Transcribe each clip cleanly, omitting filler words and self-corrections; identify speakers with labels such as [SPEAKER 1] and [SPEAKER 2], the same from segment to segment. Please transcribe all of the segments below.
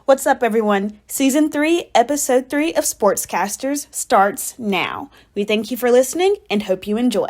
[SPEAKER 1] What's up, everyone? Season 3, Episode 3 of SportsCasters starts now. We thank you for listening and hope you enjoy.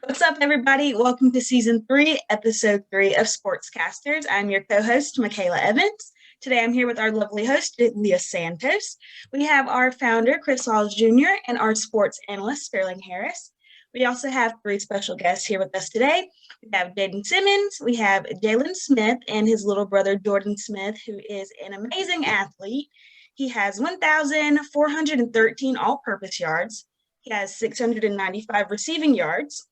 [SPEAKER 1] What's up, everybody? Welcome to Season 3, Episode 3 of SportsCasters. I'm your co-host, Michaela Evans. Today, I'm here with our lovely host, Leah Santos. We have our founder, Chris Halls Jr., and our sports analyst, Sterling Harris. We also have 3 special guests here with us today. We have Jayden Simmons, we have Jalen Smith, and his little brother, Jordan Smith, who is an amazing athlete. He has 1,413 all-purpose yards. He has 695 receiving yards,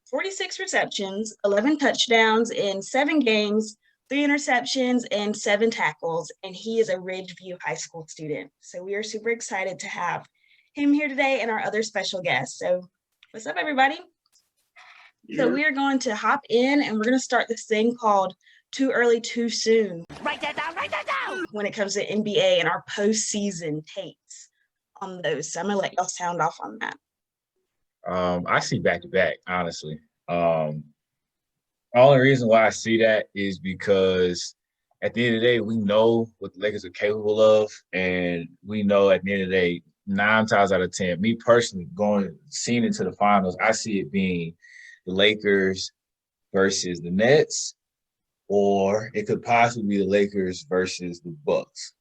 [SPEAKER 1] 46 receptions, 11 touchdowns in 7 games, 3 interceptions, and 7 tackles, and he is a Ridgeview High School student. So we are super excited to have him here today and our other special guests. So what's up, everybody? Yeah. So we are going to hop in, and we're going to start this thing called Too Early, Too Soon. Write that down! When it comes to NBA and our postseason takes on those. So I'm going to let y'all sound off on that.
[SPEAKER 2] I see back-to-back, honestly. The only reason why I see that is because at the end of the day, we know what the Lakers are capable of, and we know at the end of the day, 9 times out of 10, me personally seeing into the finals, I see it being the Lakers versus the Nets, or it could possibly be the Lakers versus the Bucks.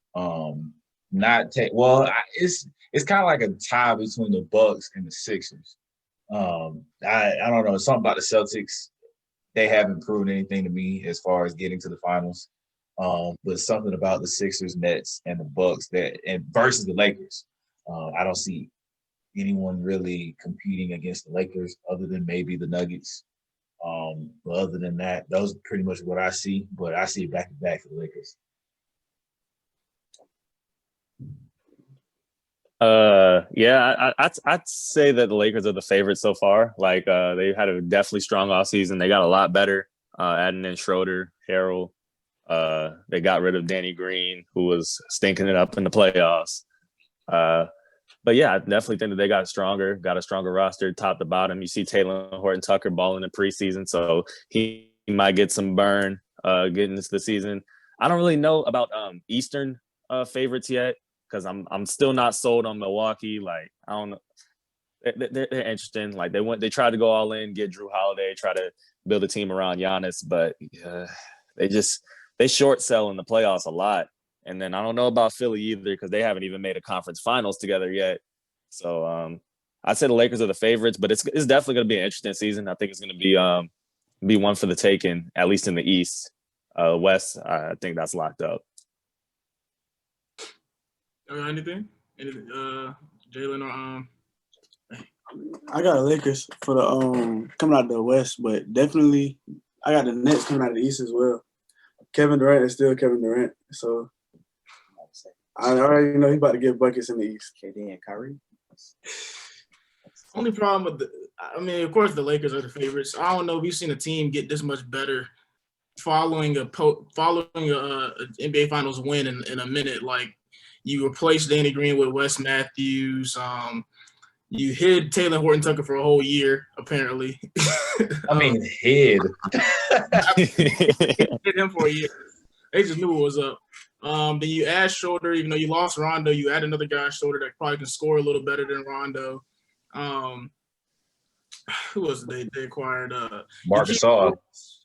[SPEAKER 2] It's kind of like a tie between the Bucks and the Sixers. I don't know, something about the Celtics, they haven't proven anything to me as far as getting to the finals. But something about the Sixers, Nets, and the Bucks versus the Lakers. I don't see anyone really competing against the Lakers other than maybe the Nuggets. But other than that, those are pretty much what I see. But I see it back to back for the Lakers.
[SPEAKER 3] I'd say that the Lakers are the favorites so far. Like, they've had a definitely strong offseason. They got a lot better, adding in Schroeder, Harrell. They got rid of Danny Green, who was stinking it up in the playoffs. But yeah, I definitely think that they got a stronger roster top to bottom. You see Taylor Horton-Tucker balling in preseason, so he might get some burn getting into the season. I don't really know about Eastern favorites yet, because I'm still not sold on Milwaukee. Like, I don't know. They're interesting. Like, they tried to go all in, get Drew Holiday, try to build a team around Giannis, but they short sell in the playoffs a lot. And then I don't know about Philly either, because they haven't even made a conference finals together yet. So I'd say the Lakers are the favorites, but it's definitely going to be an interesting season. I think it's going to be one for the taking, at least in the East. West, I think that's locked up.
[SPEAKER 4] Anything? Jalen or
[SPEAKER 5] I got the Lakers for the coming out of the West, but definitely I got the Nets coming out of the East as well. Kevin Durant is still Kevin Durant, so I already know he's about to get buckets in the East.
[SPEAKER 6] KD and Kyrie.
[SPEAKER 4] Only problem with of course the Lakers are the favorites. I don't know if you've seen a team get this much better following a NBA Finals win in a minute. Like, you replaced Danny Green with Wes Matthews. You hid Taylor Horton-Tucker for a whole year, apparently.
[SPEAKER 2] Hid.
[SPEAKER 4] Hid him for a year. They just knew what was up. Then you add Schroeder, even though you lost Rondo, you add another guy, Schroeder, that probably can score a little better than Rondo. Who was it they acquired?
[SPEAKER 2] Marc Gasol.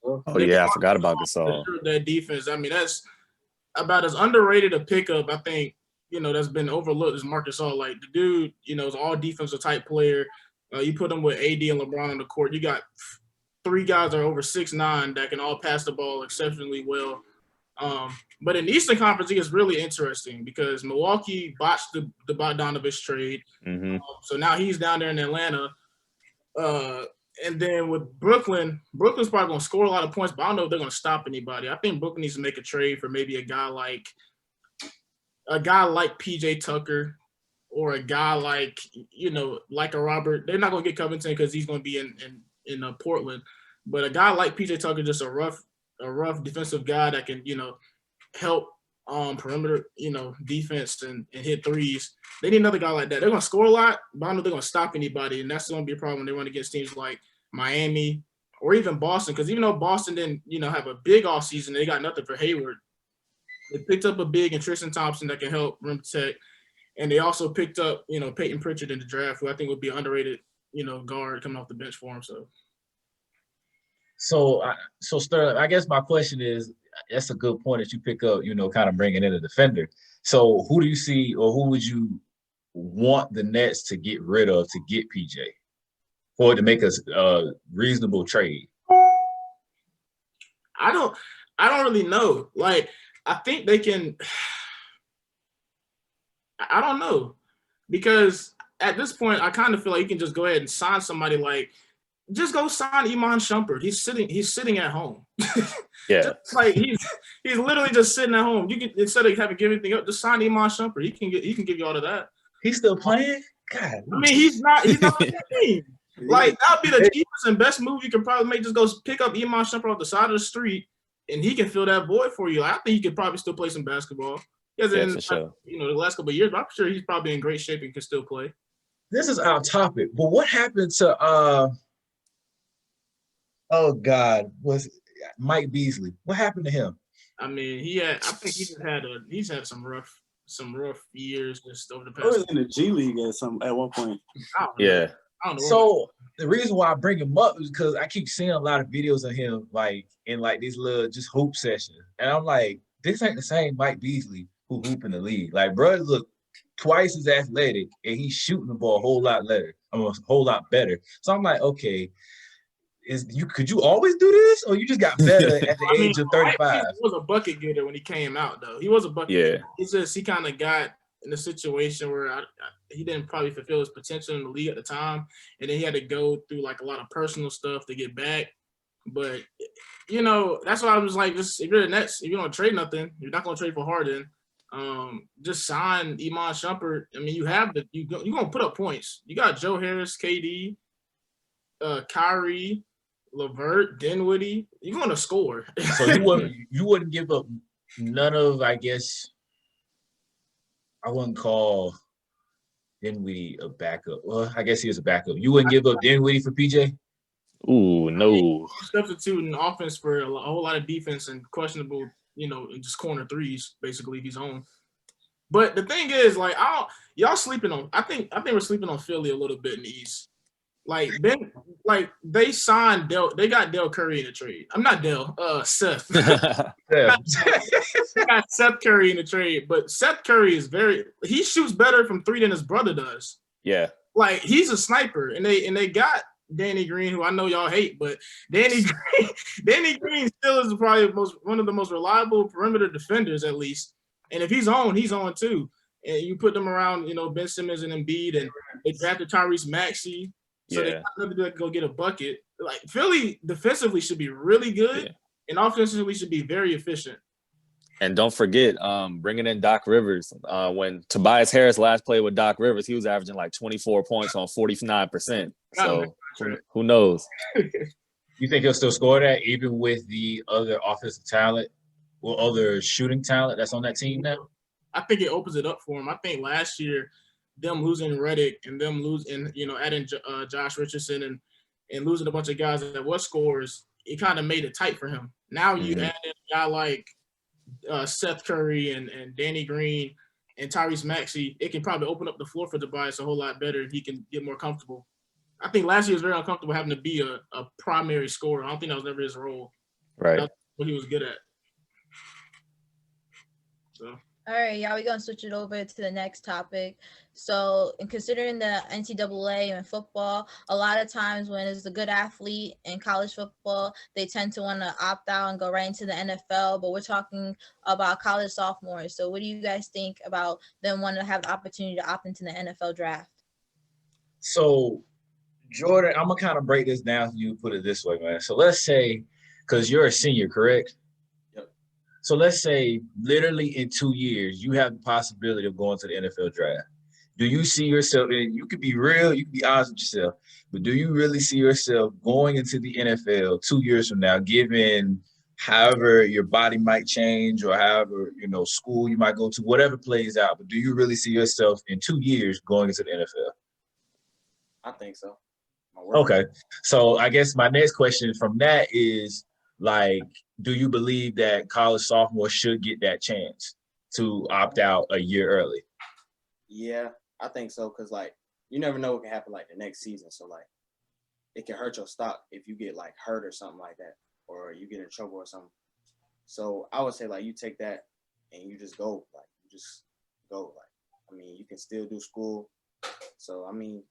[SPEAKER 3] Oh, yeah, I forgot about Gasol.
[SPEAKER 4] That defense, that's about as underrated a pickup, I think, that's been overlooked as Marc Gasol. Like, the dude, is all defensive type player. You put him with AD and LeBron on the court. You got 3 guys that are over 6'9" that can all pass the ball exceptionally well. But in the Eastern Conference, it gets really interesting because Milwaukee botched the Bogdanovich trade.
[SPEAKER 3] Mm-hmm.
[SPEAKER 4] So now he's down there in Atlanta. And then with Brooklyn's probably going to score a lot of points, but I don't know if they're going to stop anybody. I think Brooklyn needs to make a trade for maybe a guy like a guy like PJ Tucker or a guy like, like a Robert, they're not going to get Covington because he's going to be in Portland. But a guy like PJ Tucker, just a rough defensive guy that can, help perimeter, defense and hit threes. They need another guy like that. They're going to score a lot, but I don't know if they're going to stop anybody. And that's going to be a problem when they run against teams like Miami or even Boston. Because even though Boston didn't, have a big offseason, they got nothing for Hayward. They picked up a big in Tristan Thompson that can help rim protect. And they also picked up, Peyton Pritchard in the draft, who I think would be an underrated, guard coming off the bench for him.
[SPEAKER 2] So Sterling, I guess my question is, that's a good point that you pick up, kind of bringing in a defender. So who do you see, or who would you want the Nets to get rid of to get PJ, or to make a reasonable trade?
[SPEAKER 4] I don't really know. Like, I think they can. I don't know, because at this point, I kind of feel like you can just go ahead and sign somebody. Like, just go sign Iman Shumpert. He's sitting at home.
[SPEAKER 3] Yeah,
[SPEAKER 4] just like he's literally just sitting at home. You can, instead of having to give anything up, just sign Iman Shumpert. He can give you all of that.
[SPEAKER 2] He's still playing. God,
[SPEAKER 4] I mean, he's not on the team. Like, that'd be the cheapest and best move you could probably make. Just go pick up Iman Shumpert off the side of the street, and he can fill that void for you. Like, I think he could probably still play some basketball.
[SPEAKER 3] Yeah, for sure.
[SPEAKER 4] The last couple of years, but I'm sure he's probably in great shape and can still play.
[SPEAKER 2] This is our topic, but what happened to was Mike Beasley? What happened to him?
[SPEAKER 4] I mean, I think he's had some rough years just over the past.
[SPEAKER 5] He was in the G League at one point.
[SPEAKER 3] Yeah.
[SPEAKER 4] I don't know.
[SPEAKER 2] So the reason why I bring him up is because I keep seeing a lot of videos of him like in like these little just hoop sessions, and I'm like, this ain't the same Mike Beasley who hoop in the league. Like, bro, look twice as athletic, and he's shooting the ball a whole lot better. So I'm like, okay, could you always do this, or you just got better at the age of 35?
[SPEAKER 4] He was a bucket getter when he came out, though. He was a bucket.
[SPEAKER 3] Yeah.
[SPEAKER 4] Getter. It's just he kind of got in a situation where he didn't probably fulfill his potential in the league at the time, and then he had to go through like a lot of personal stuff to get back. But that's why I was like, just if you're the Nets, if you don't trade nothing, you're not going to trade for Harden. Just sign Iman Shumpert. I mean, you're going to put up points. You got Joe Harris, KD, Kyrie, LeVert, Dinwiddie. You're going to score.
[SPEAKER 2] So you wouldn't give up none of, I guess, I wouldn't call Dinwiddie a backup. Well, I guess he is a backup. You wouldn't give up Dinwiddie for PJ?
[SPEAKER 3] Ooh, no.
[SPEAKER 4] Substituting offense for a whole lot of defense and questionable, just corner threes, basically, if he's on. But the thing is, like, y'all sleeping on. I think we're sleeping on Philly a little bit in the East. Like, they signed they got Del Curry in the trade. I'm not Del, Seth.
[SPEAKER 2] Yeah.
[SPEAKER 4] They got Seth Curry in the trade, but Seth Curry he shoots better from three than his brother does.
[SPEAKER 3] Yeah.
[SPEAKER 4] Like, he's a sniper, and they got Danny Green, who I know y'all hate, but Danny Green still is probably one of the most reliable perimeter defenders, at least. And if he's on too. And you put them around, Ben Simmons and Embiid, and they drafted Tyrese Maxey. So they got nothing to go get a bucket. Like, Philly defensively should be really good, and offensively should be very efficient.
[SPEAKER 3] And don't forget, bringing in Doc Rivers. When Tobias Harris last played with Doc Rivers, he was averaging like 24 points on 49%. So who knows?
[SPEAKER 2] You think he'll still score that even with the other offensive talent or other shooting talent that's on that team now?
[SPEAKER 4] I think it opens it up for him. I think last year, them losing Redick and them losing, adding Josh Richardson and losing a bunch of guys that was scorers, it kind of made it tight for him. Now you add in a guy like Seth Curry and Danny Green and Tyrese Maxey, it can probably open up the floor for Tobias a whole lot better, and he can get more comfortable. I think last year was very uncomfortable having to be a primary scorer. I don't think that was never his role.
[SPEAKER 3] Right.
[SPEAKER 4] That's what he was good at. So.
[SPEAKER 6] All right, y'all, we're going to switch it over to the next topic. So, in considering the NCAA and football, a lot of times when it's a good athlete in college football, they tend to want to opt out and go right into the NFL, but we're talking about college sophomores. So, what do you guys think about them wanting to have the opportunity to opt into the NFL draft?
[SPEAKER 2] So, Jordan, I'm going to kind of break this down for you, put it this way, man. So, let's say, because you're a senior, correct?
[SPEAKER 5] Yep.
[SPEAKER 2] So let's say literally in 2 years, you have the possibility of going to the NFL draft. Do you see yourself, and you could be real, you can be honest with yourself, but do you really see yourself going into the NFL 2 years from now, given however your body might change or however, school you might go to, whatever plays out, but do you really see yourself in 2 years going into the NFL?
[SPEAKER 7] I think so.
[SPEAKER 2] Okay. So I guess my next question from that is, like, do you believe that college sophomores should get that chance to opt out a year early?
[SPEAKER 7] Yeah, I think so, because, like, you never know what can happen, like, the next season. So, like, it can hurt your stock if you get, like, hurt or something like that, or you get in trouble or something. So I would say, like, you take that and you just go. Like, you just go. Like, I mean, you can still do school. So, I mean,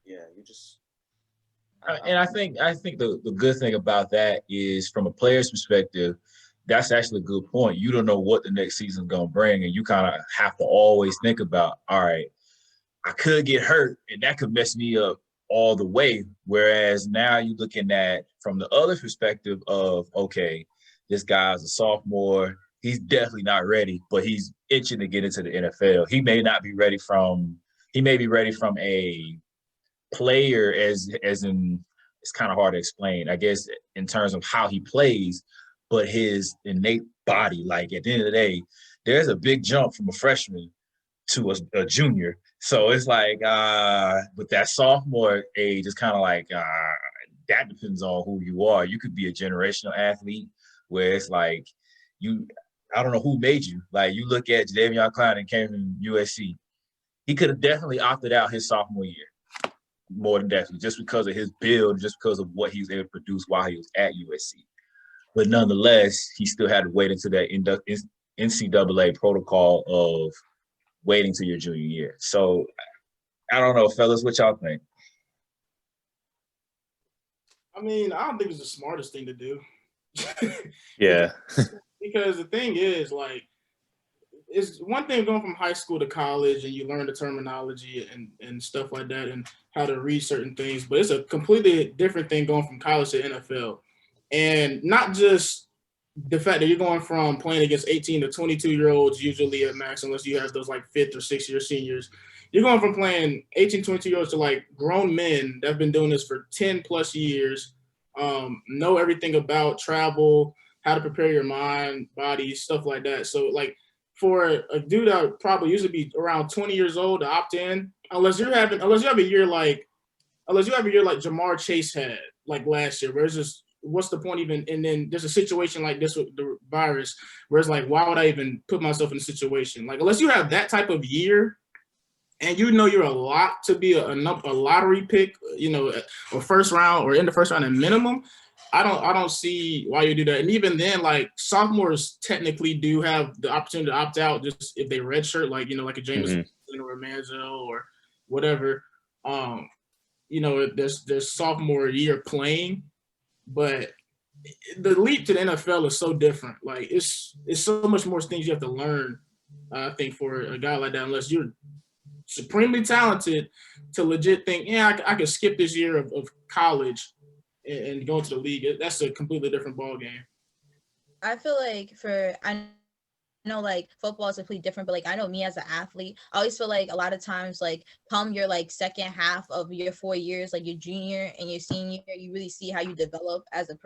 [SPEAKER 7] yeah, you just –
[SPEAKER 2] And I think the good thing about that is, from a player's perspective, that's actually a good point. You don't know what the next season's going to bring, and you kind of have to always think about, all right, I could get hurt, and that could mess me up all the way. Whereas now you're looking at from the other perspective of, okay, this guy's a sophomore. He's definitely not ready, but he's itching to get into the NFL. He may be ready from a player as in, it's kind of hard to explain, I guess, in terms of how he plays, but his innate body. Like, at the end of the day, there's a big jump from a freshman to a junior. So it's like, with that sophomore age, it's kind of like, that depends on who you are. You could be a generational athlete where it's like, I don't know who made you. Like, you look at Jadeveon Clowney and came from USC. He could have definitely opted out his sophomore year. More than definitely, just because of his build, just because of what he was able to produce while he was at USC. But nonetheless, he still had to wait into that NCAA protocol of waiting till your junior year. So I don't know, fellas, what y'all think?
[SPEAKER 4] I mean, I don't think it's the smartest thing to do.
[SPEAKER 3] Yeah.
[SPEAKER 4] Because the thing is, like, it's one thing going from high school to college and you learn the terminology and stuff like that and how to read certain things, but it's a completely different thing going from college to NFL. And not just the fact that you're going from playing against 18 to 22-year-olds usually at max, unless you have those like 5th or 6th year seniors. You're going from playing 18, 22-year-olds to like grown men that have been doing this for 10 plus years, know everything about travel, how to prepare your mind, body, stuff like that. So, like, for a dude that would probably usually be around 20 years old to opt in, unless you have a year like Jamar Chase had like last year, where it's just, what's the point even? And then there's a situation like this with the virus where it's like, why would I even put myself in a situation? Like, unless you have that type of year and you know you're a lot to be a lottery pick, or first round or in the first round at minimum, I don't see why you do that. And even then, like, sophomores technically do have the opportunity to opt out just if they redshirt, like, like a James or a Manziel or whatever. There's sophomore year playing, but the leap to the NFL is so different. Like, it's so much more things you have to learn, I think, for a guy like that, unless you're supremely talented to legit think, I could skip this year of college and go into the league. That's a completely different ball game.
[SPEAKER 6] I feel like I know, like, football is completely different, but, like, I know me as an athlete, I always feel like a lot of times, like, come your, like, second half of your 4 years, like your junior and your senior, you really see how you develop as an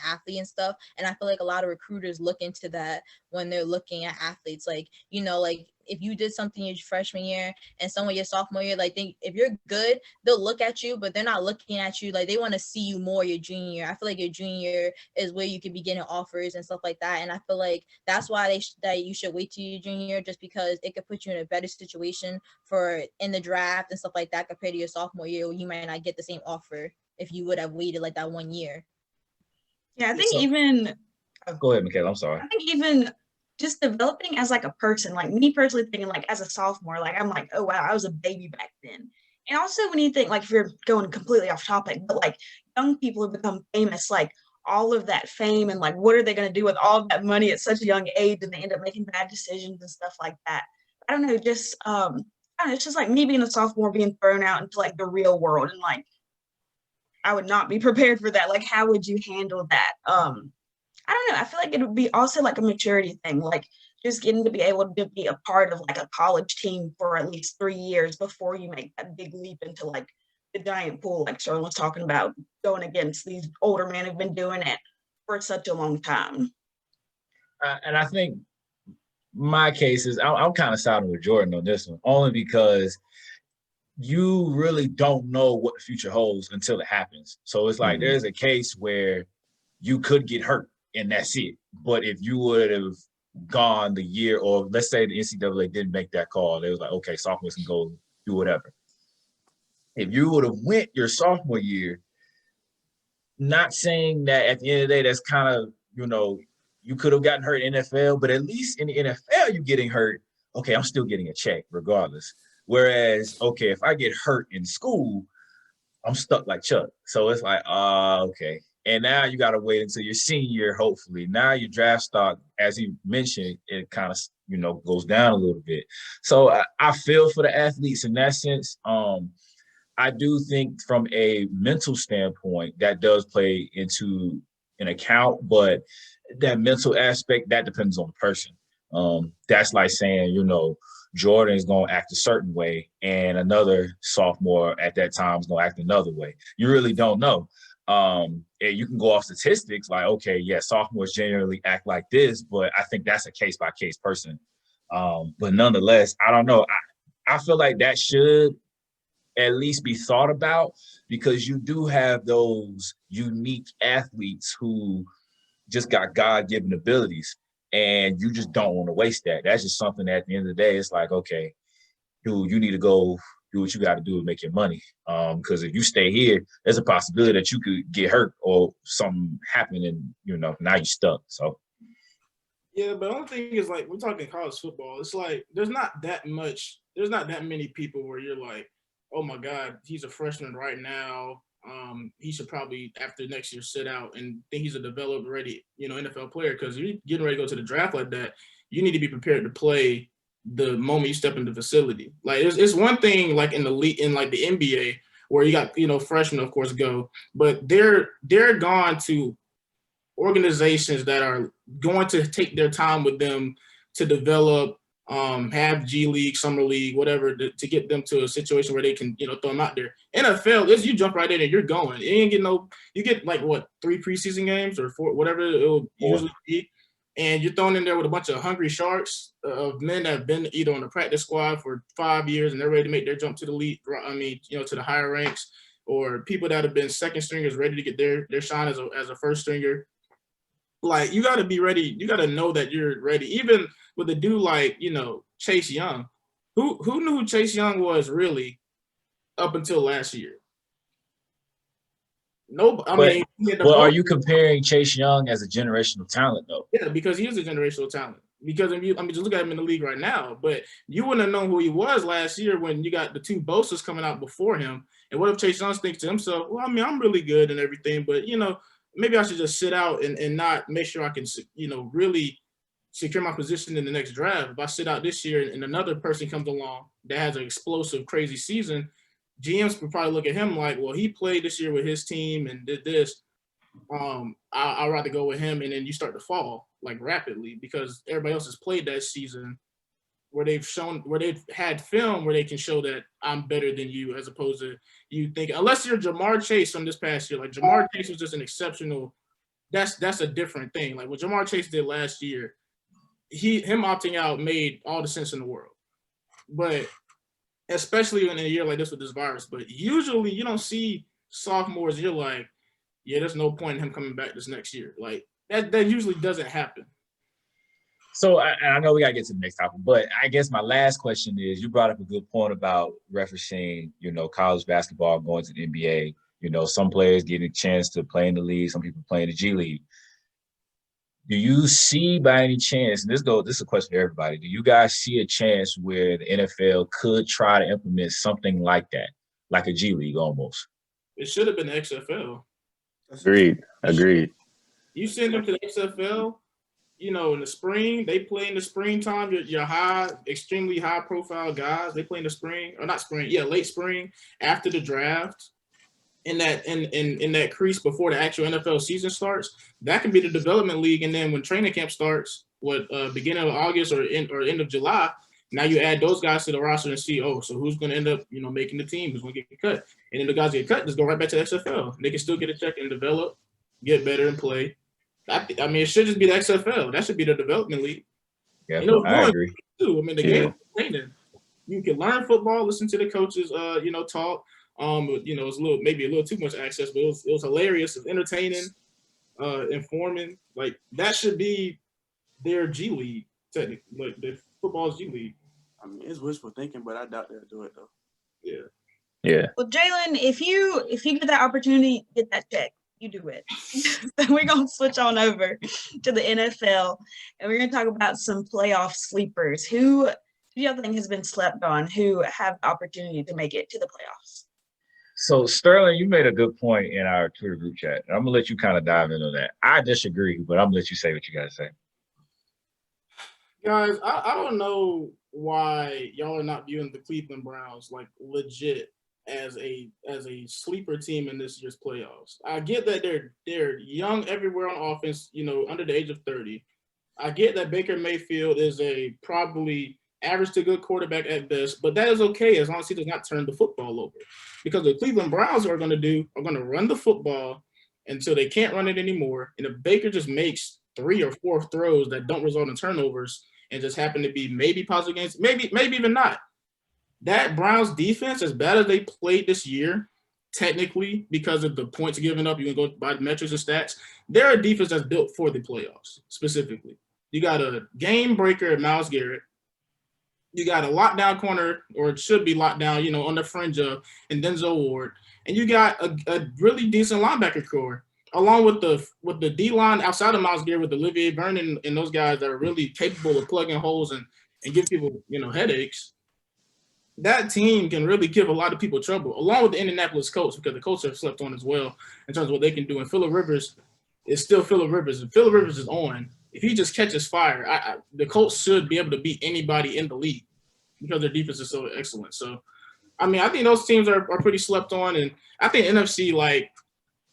[SPEAKER 6] athlete and stuff. And I feel like a lot of recruiters look into that when they're looking at athletes. Like, like, if you did something your freshman year and someone your sophomore year, like, if you're good, they'll look at you, but they're not looking at you. Like, they want to see you more your junior year. I feel like your junior year is where you could be getting offers and stuff like that. And I feel like that's why that you should wait till your junior year, just because it could put you in a better situation for in the draft and stuff like that compared to your sophomore year, where you might not get the same offer if you would have waited like that 1 year.
[SPEAKER 1] Yeah, I think
[SPEAKER 2] Go ahead, Michaela. I'm sorry.
[SPEAKER 1] I think even just developing as like a person, like me personally thinking like as a sophomore, like I'm like, oh wow, I was a baby back then. And also when you think, like, if you're going completely off topic, but like young people have become famous, like all of that fame and like what are they going to do with all of that money at such a young age, and they end up making bad decisions and stuff like that. I don't know, just it's just like me being a sophomore being thrown out into like the real world, and like I would not be prepared for that. Like, how would you handle that? I don't know. I feel like it would be also like a maturity thing, like just getting to be able to be a part of like a college team for at least 3 years before you make that big leap into like the giant pool, like Sherlin was talking about, going against these older men who've been doing it for such a long time.
[SPEAKER 2] And I think my case is I'm kind of siding with Jordan on this one, only because you really don't know what the future holds until it happens. So it's like there's a case where you could get hurt and that's it. But if you would have gone the year, or let's say the NCAA didn't make that call, they was like, okay, sophomores can go do whatever. If you would have went your sophomore year, not saying that at the end of the day, that's kind of, you could have gotten hurt in NFL, but at least in the NFL, you getting hurt. Okay, I'm still getting a check regardless. Whereas, okay, if I get hurt in school, I'm stuck like Chuck. So it's like, okay. And now you got to wait until your senior year, hopefully. Now your draft stock, as he mentioned, it kind of, goes down a little bit. So I feel for the athletes in that sense. I do think from a mental standpoint, that does play into an account, but that mental aspect, that depends on the person. That's like saying, Jordan is going to act a certain way and another sophomore at that time is going to act another way. You really don't know. And you can go off statistics like, okay, yeah, sophomores generally act like this, but I think that's a case-by-case person. But nonetheless, I don't know. I feel like that should at least be thought about, because you do have those unique athletes who just got God-given abilities, and you just don't want to waste that. That's just something that at the end of the day, it's like, okay, dude, you need to go do what you got to do to make your money. Because if you stay here, there's a possibility that you could get hurt or something happen and, now you're stuck. So.
[SPEAKER 4] Yeah, but the only thing is, like, we're talking college football. It's like there's not that many people where you're like, oh my God, he's a freshman right now. He should probably, after next year, sit out and think he's a developed, ready, NFL player. Because you're getting ready to go to the draft like that, you need to be prepared to play the moment you step into the facility. Like, it's one thing like in the league, in like the NBA, where you got freshmen, of course, go, but they're gone to organizations that are going to take their time with them to develop, have G League, Summer League, whatever, to get them to a situation where they can, throw them out there. NFL is you jump right in and you're going. You ain't get you get like what, 3 preseason games or 4, whatever it will usually be, and you're thrown in there with a bunch of hungry sharks of men that have been either on the practice squad for 5 years and they're ready to make their jump to the league. I mean, to the higher ranks, or people that have been second stringers ready to get their shine as a first stringer. Like, you got to be ready. You got to know that you're ready. Even with a dude like, Chase Young, who knew who Chase Young was really up until last year? No,
[SPEAKER 2] are you comparing Chase Young as a generational talent, though?
[SPEAKER 4] Yeah, because he is a generational talent. Because just look at him in the league right now. But you wouldn't have known who he was last year when you got the 2 Bosa's coming out before him. And what if Chase Young thinks to himself, well, I mean, I'm really good and everything, but, maybe I should just sit out and not make sure I can, really secure my position in the next draft. If I sit out this year and another person comes along that has an explosive, crazy season, GMs would probably look at him like, well, he played this year with his team and did this. I'd rather go with him. And then you start to fall like rapidly because everybody else has played that season where they've had film where they can show that I'm better than you, as opposed to you think, unless you're Jamar Chase from this past year. Like, Jamar Chase was just an exceptional. That's a different thing. Like what Jamar Chase did last year, him opting out made all the sense in the world. But especially in a year like this with this virus. But usually you don't see sophomores. You're like, yeah, there's no point in him coming back this next year. Like that usually doesn't happen.
[SPEAKER 2] So I know we got to get to the next topic, but I guess my last question is, you brought up a good point about referencing, college basketball going to the NBA. Some players getting a chance to play in the league, some people play in the G League. Do you see by any chance, and this is a question for everybody, do you guys see a chance where the NFL could try to implement something like that, like a G League almost?
[SPEAKER 4] It should have been the XFL.
[SPEAKER 3] Agreed.
[SPEAKER 4] You send them to the XFL, in the spring, they play in the springtime. Your extremely high-profile guys, they play in the spring, or not spring, late spring, after the draft. in that crease before the actual NFL season starts, that could be the development league. And then when training camp starts, beginning of August or end of July, now you add those guys to the roster and see, so who's going to end up, making the team, who's going to get cut. And then the guys get cut, just go right back to the XFL. They can still get a check and develop, get better and play. I mean, it should just be the XFL. That should be the development league.
[SPEAKER 2] Yeah, I agree.
[SPEAKER 4] Too. I mean, the game is training. You can learn football, listen to the coaches, talk. It's maybe a little too much access, but it was hilarious. It's entertaining, informing. Like that should be their G League, technically. Like the football's G League.
[SPEAKER 5] I mean, it's wishful thinking, but I doubt they'll do it though.
[SPEAKER 4] Yeah.
[SPEAKER 3] Yeah.
[SPEAKER 1] Well, Jalen, if you get that opportunity, get that check. You do it. So we're going to switch on over to the NFL, and we're going to talk about some playoff sleepers. Who do y'all think has been slept on, who have the opportunity to make it to the playoffs?
[SPEAKER 2] So, Sterling, you made a good point in our Twitter group chat. I'm going to let you kind of dive into that. I disagree, but I'm going to let you say what you got to say.
[SPEAKER 4] Guys, I don't know why y'all are not viewing the Cleveland Browns like legit as a sleeper team in this year's playoffs. I get that they're young everywhere on offense, under the age of 30. I get that Baker Mayfield is a probably average to good quarterback at best, but that is okay as long as he does not turn the football over. Because the Cleveland Browns are going to run the football until they can't run it anymore. And if Baker just makes 3 or 4 throws that don't result in turnovers and just happen to be maybe positive games, maybe even not. That Browns defense, as bad as they played this year, technically, because of the points given up, you can go by the metrics and stats, they're a defense that's built for the playoffs, specifically. You got a game breaker, Myles Garrett. You got a lockdown corner, or it should be lockdown, on the fringe of, and Denzel Ward. And you got a really decent linebacker core, along with the D-line outside of Myles Garrett with Olivier Vernon and those guys that are really capable of plugging holes and give people, headaches. That team can really give a lot of people trouble, along with the Indianapolis Colts, because the Colts have slept on as well in terms of what they can do. And Phillip Rivers is still Phillip Rivers. And Phillip Rivers is on. If he just catches fire, the Colts should be able to beat anybody in the league because their defense is so excellent. So, I mean, I think those teams are pretty slept on. And I think NFC, like,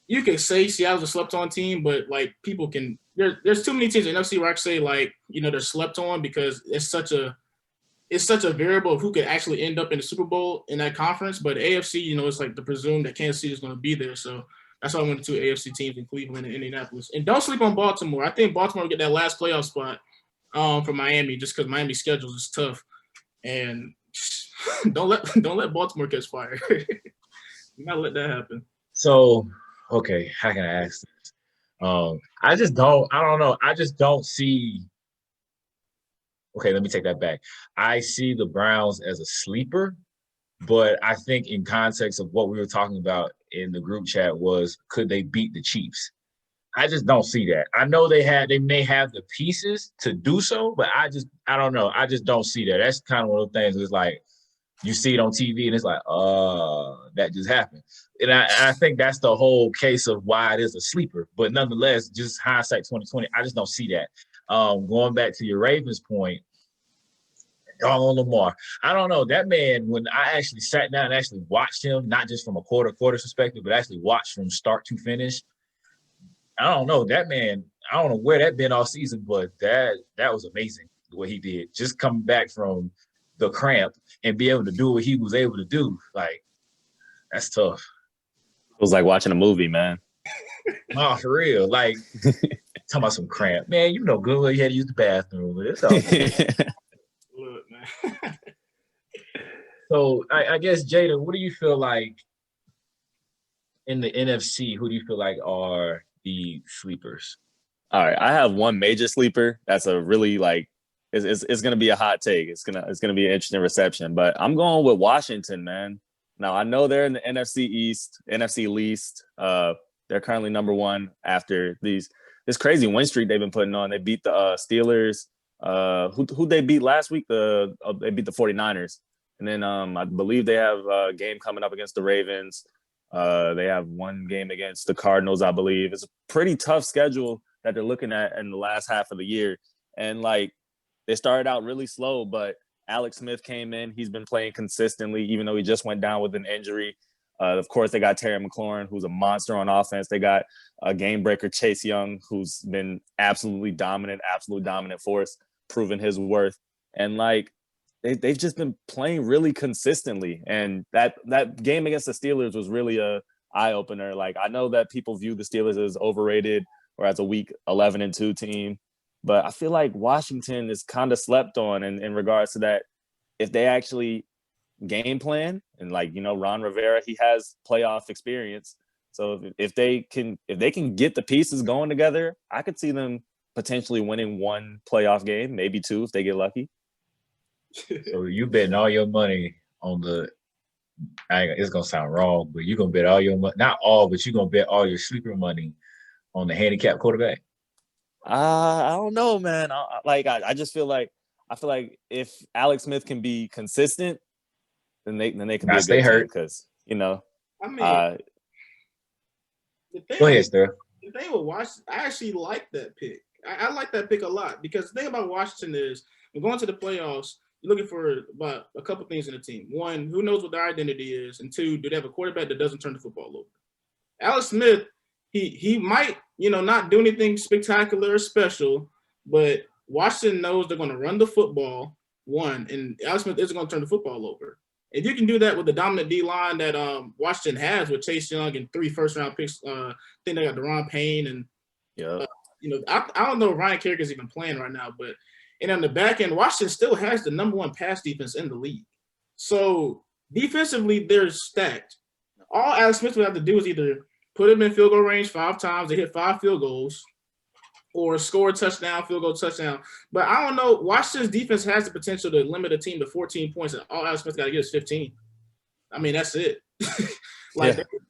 [SPEAKER 4] you could say Seattle's a slept on team, but, like, people can – there's too many teams in NFC where I could say, like, they're slept on because it's such a variable of who could actually end up in the Super Bowl in that conference. But AFC, it's like the presumed that Kansas City is going to be there. So that's why I went to 2 AFC teams in Cleveland and Indianapolis. And don't sleep on Baltimore. I think Baltimore will get that last playoff spot for Miami just because Miami's schedule is tough. And don't let Baltimore catch fire. You gotta let that happen.
[SPEAKER 2] So, okay, how can I ask this? I don't know. I just don't see. Okay, let me take that back. I see the Browns as a sleeper, but I think in context of what we were talking about in the group chat was, could they beat the Chiefs? I just don't see that. I know they may have the pieces to do so, but I don't know. I just don't see that. That's kind of one of those things. It's like you see it on TV and it's like, that just happened. And I think that's the whole case of why it is a sleeper. But nonetheless, just hindsight 2020, I just don't see that. Going back to your Ravens point, Donald Lamar. I don't know. That man, when I actually sat down and actually watched him, not just from a quarter perspective, but actually watched from start to finish, I don't know. That man, I don't know where that been all season, but that was amazing what he did. Just coming back from the cramp and be able to do what he was able to do. Like, that's tough.
[SPEAKER 3] It was like watching a movie, man.
[SPEAKER 2] Oh, for real. Like, talking about some cramp. Man, good well you had to use the bathroom. It's all good.
[SPEAKER 4] Look, man.
[SPEAKER 2] So, I guess, Jayden, what do you feel like in the NFC, who do you feel like are the sleepers?
[SPEAKER 3] All right, I have one major sleeper. That's a really it's going to be a hot take. It's going to be an interesting reception, but I'm going with Washington, man. Now I know they're in the NFC East, NFC least. They're currently number 1 after this crazy win streak they've been putting on. They beat the Steelers. Who they beat last week? They beat the 49ers, and then I believe they have a game coming up against the Ravens. They have one game against the Cardinals, I believe. It's a pretty tough schedule that they're looking at in the last half of the year. And they started out really slow, but Alex Smith came in. He's been playing consistently, even though he just went down with an injury. Of course, they got Terry McLaurin, who's a monster on offense. They got a game breaker, Chase Young, who's been absolute dominant force, proving his worth. And like they've just been playing really consistently. And that game against the Steelers was really a eye opener. Like I know that people view the Steelers as overrated or as a week 11-2 team, but I feel like Washington is kind of slept on in regards to that. If they actually game plan and like, you know, Ron Rivera, he has playoff experience. So if they can get the pieces going together, I could see them potentially winning one playoff game, maybe two if they get lucky.
[SPEAKER 2] So you betting all your money on it's gonna sound wrong, but you're gonna bet all your money, not all, but you're gonna bet all your sleeper money on the handicap quarterback.
[SPEAKER 3] I don't know, man. I just feel like if Alex Smith can be consistent, then they can be a good team because, you know.
[SPEAKER 4] I mean,
[SPEAKER 2] go ahead, Steph.
[SPEAKER 4] The thing with Washington, I actually like that pick. I like that pick a lot because the thing about Washington is when going to the playoffs, you're looking for about a couple things in the team. One, who knows what their identity is? And two, do they have a quarterback that doesn't turn the football over? Alex Smith, he might, you know, not do anything spectacular or special, but Washington knows they're going to run the football, one, and Alex Smith isn't going to turn the football over. If you can do that with the dominant D-line that Washington has with Chase Young and 3 first-round picks, I think they got Deron Payne and, you know, I don't know if Ryan Kerrigan's even playing right now, but and on the back end, Washington still has the number 1 pass defense in the league. So defensively, they're stacked. All Alex Smith would have to do is either put him in field goal range 5 times, they hit 5 field goals, or score a touchdown, field goal touchdown. But I don't know. Washington's defense has the potential to limit a team to 14 points, and all Alex Smith got to get is 15. I mean, that's it.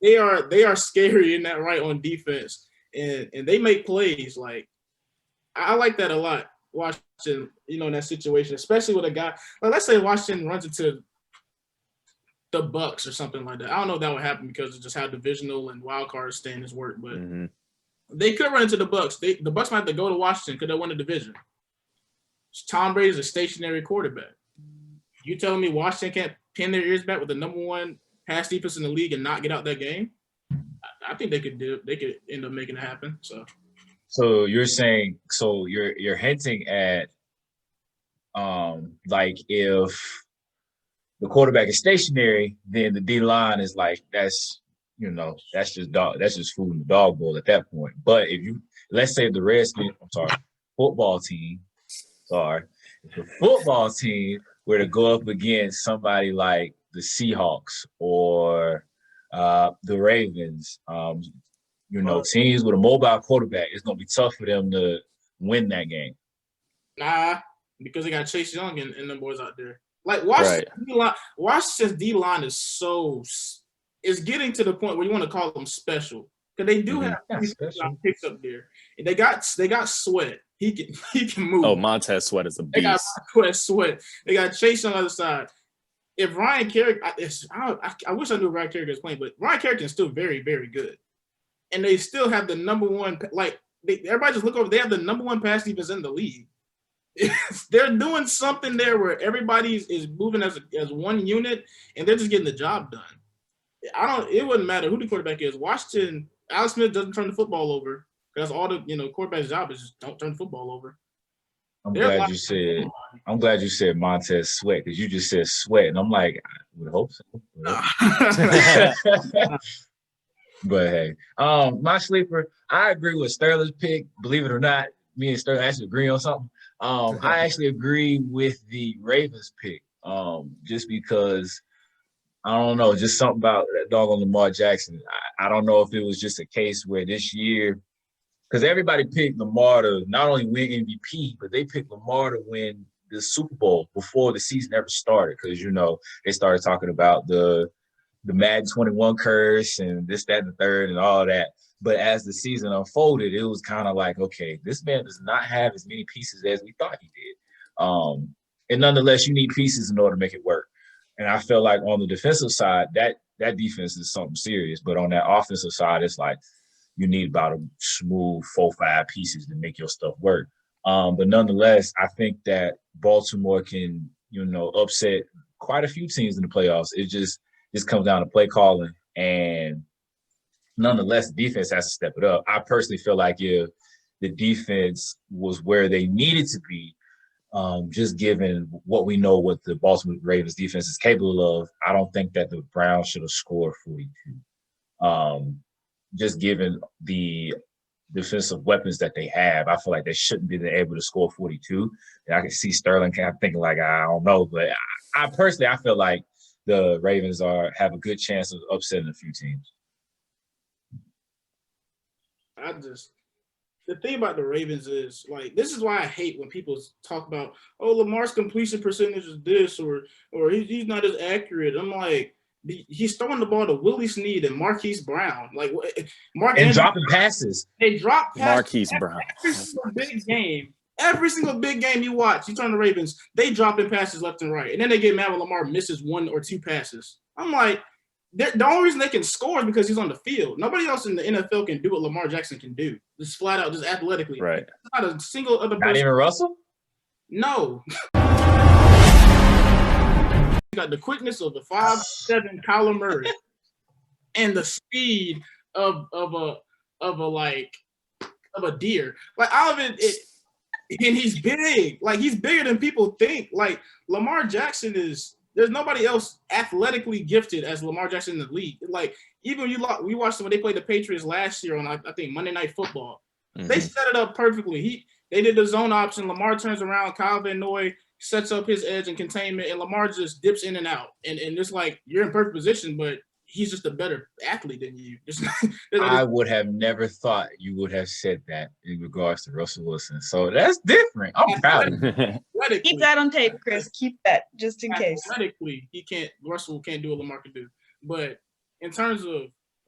[SPEAKER 4] They are scary in that right on defense, and they make plays. Like I like that a lot. Washington, you know, in that situation, especially with a guy like, let's say Washington runs into the Bucks or something like that. I don't know if that would happen because of just how divisional and wild card standings work, but they could run into the Bucks. The Bucks might have to go to Washington because they won the division. Tom Brady's a stationary quarterback. You telling me Washington can't pin their ears back with the number 1 pass defense in the league and not get out that game? I think they could do it. They could end up making it happen. So
[SPEAKER 2] you're saying, so you're hinting at, like if the quarterback is stationary, then the D line is like that's just food in the dog bowl at that point. But if you let's say the Redskins, football team, if the football team were to go up against somebody like the Seahawks or the Ravens, teams with a mobile quarterback, it's gonna be tough for them to win that game.
[SPEAKER 4] Nah, because they got Chase Young and them boys out there. Like Washington's D-line is getting to the point where you want to call them special because they do have picks up there, and they got Sweat. He can move.
[SPEAKER 3] Oh, Montez Sweat is a beast.
[SPEAKER 4] They got Montez Sweat. They got Chase on the other side. If Ryan Kerrigan, I wish I knew Ryan Kerrigan was playing, but Ryan Kerrigan is still very, very good, and they still have the number 1. Everybody just look over. They have the number 1 pass defense in the league. They're doing something there where everybody is moving as one unit, and they're just getting the job done. It wouldn't matter who the quarterback is. Washington, Alex Smith doesn't turn the football over. That's all the quarterback's job is just don't turn the football over.
[SPEAKER 2] I'm glad you said Montez Sweat because you just said Sweat, and I'm like, I would hope so. But hey, my sleeper, I agree with Sterling's pick. Believe it or not, me and Sterling actually agree on something. I actually agree with the Ravens pick, just because I don't know, just something about that dog on Lamar Jackson. I don't know if it was just a case where this year, because everybody picked Lamar to not only win MVP, but they picked Lamar to win the Super Bowl before the season ever started. Because they started talking about the Madden 21 curse and this, that, and the third, and all that. But as the season unfolded, it was kind of like, okay, this man does not have as many pieces as we thought he did. And nonetheless, you need pieces in order to make it work. And I feel like on the defensive side, that defense is something serious. But on that offensive side, it's like you need about a smooth 4-5 pieces to make your stuff work. But nonetheless, I think that Baltimore can, upset quite a few teams in the playoffs. It just comes down to play calling And nonetheless, defense has to step it up. I personally feel like if the defense was where they needed to be, just given what we know what the Baltimore Ravens defense is capable of, I don't think that the Browns should have scored 42. Just given the defensive weapons that they have, I feel like they shouldn't be able to score 42. And I can see Sterling kind of thinking like, I don't know, but I personally, I feel like the Ravens have a good chance of upsetting a few teams.
[SPEAKER 4] The thing about the Ravens is, like, this is why I hate when people talk about, oh, Lamar's completion percentage is this, or he's not as accurate. I'm like, he's throwing the ball to Willie Snead and Marquise Brown. Like,
[SPEAKER 2] Dropping passes.
[SPEAKER 4] They drop passes.
[SPEAKER 3] Marquise Brown.
[SPEAKER 4] Every single big game you watch, you turn the Ravens, they drop in passes left and right. And then they get mad when Lamar misses 1 or 2 passes. I'm like, the only reason they can score is because he's on the field. Nobody else in the NFL can do what Lamar Jackson can do. Just flat out, just athletically.
[SPEAKER 3] Right.
[SPEAKER 4] Not a single other person.
[SPEAKER 2] Not even Russell?
[SPEAKER 4] No. Got the quickness of the 5'7" Kyler Murray and the speed of a deer. Like, all of it, and he's big. Like, he's bigger than people think. Like, Lamar Jackson there's nobody else athletically gifted as Lamar Jackson in the league. Like, even we watched them when they played the Patriots last year on, I think, Monday Night Football. Mm-hmm. They set it up perfectly. They did the zone option. Lamar turns around. Kyle Van Noy sets up his edge and containment, and Lamar just dips in and out. And it's like, you're in perfect position, but he's just a better athlete than you.
[SPEAKER 2] I would have never thought you would have said that in regards to Russell Wilson. So that's different. I'm proud of you.
[SPEAKER 1] Keep that on tape, Chris. Keep that just in case.
[SPEAKER 4] Athletically, Russell can't do what Lamar can do. But in terms of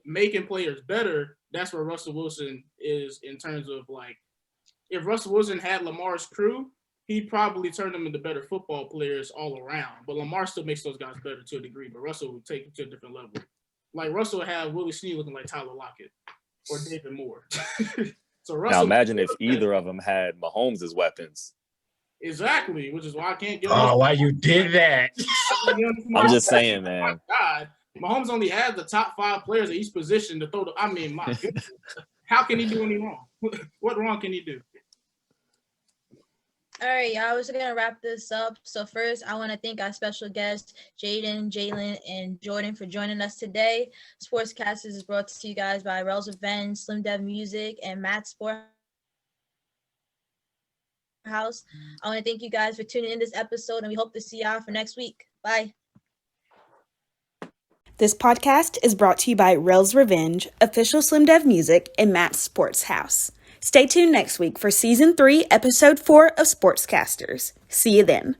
[SPEAKER 4] making players better, that's where Russell Wilson is in terms of, like, if Russell Wilson had Lamar's crew, he'd probably turn them into better football players all around. But Lamar still makes those guys better to a degree. But Russell would take it to a different level. Like, Russell would have Willie Snead looking like Tyler Lockett or David Moore. So Russell.
[SPEAKER 3] Now imagine if either of them had Mahomes as weapons.
[SPEAKER 4] Exactly, which is why I can't get.
[SPEAKER 2] Oh, why you did that?
[SPEAKER 3] I'm just saying, man.
[SPEAKER 4] Oh my God, Mahomes only has the top 5 players at each position to throw the. I mean, my goodness, how can he do any wrong? What wrong can he do?
[SPEAKER 6] All right, y'all, we're going to wrap this up. So first, I want to thank our special guests, Jayden, Jalen, and Jordan for joining us today. SportsCasters is brought to you guys by Rells Revenge, Slim Dev Music, and Matt's SportsHouse. I want to thank you guys for tuning in this episode, and we hope to see y'all for next week. Bye.
[SPEAKER 1] This podcast is brought to you by Rells Revenge, official Slim Dev Music, and Matt's SportsHouse. Stay tuned next week for Season 3, Episode 4 of SportsCasters. See you then.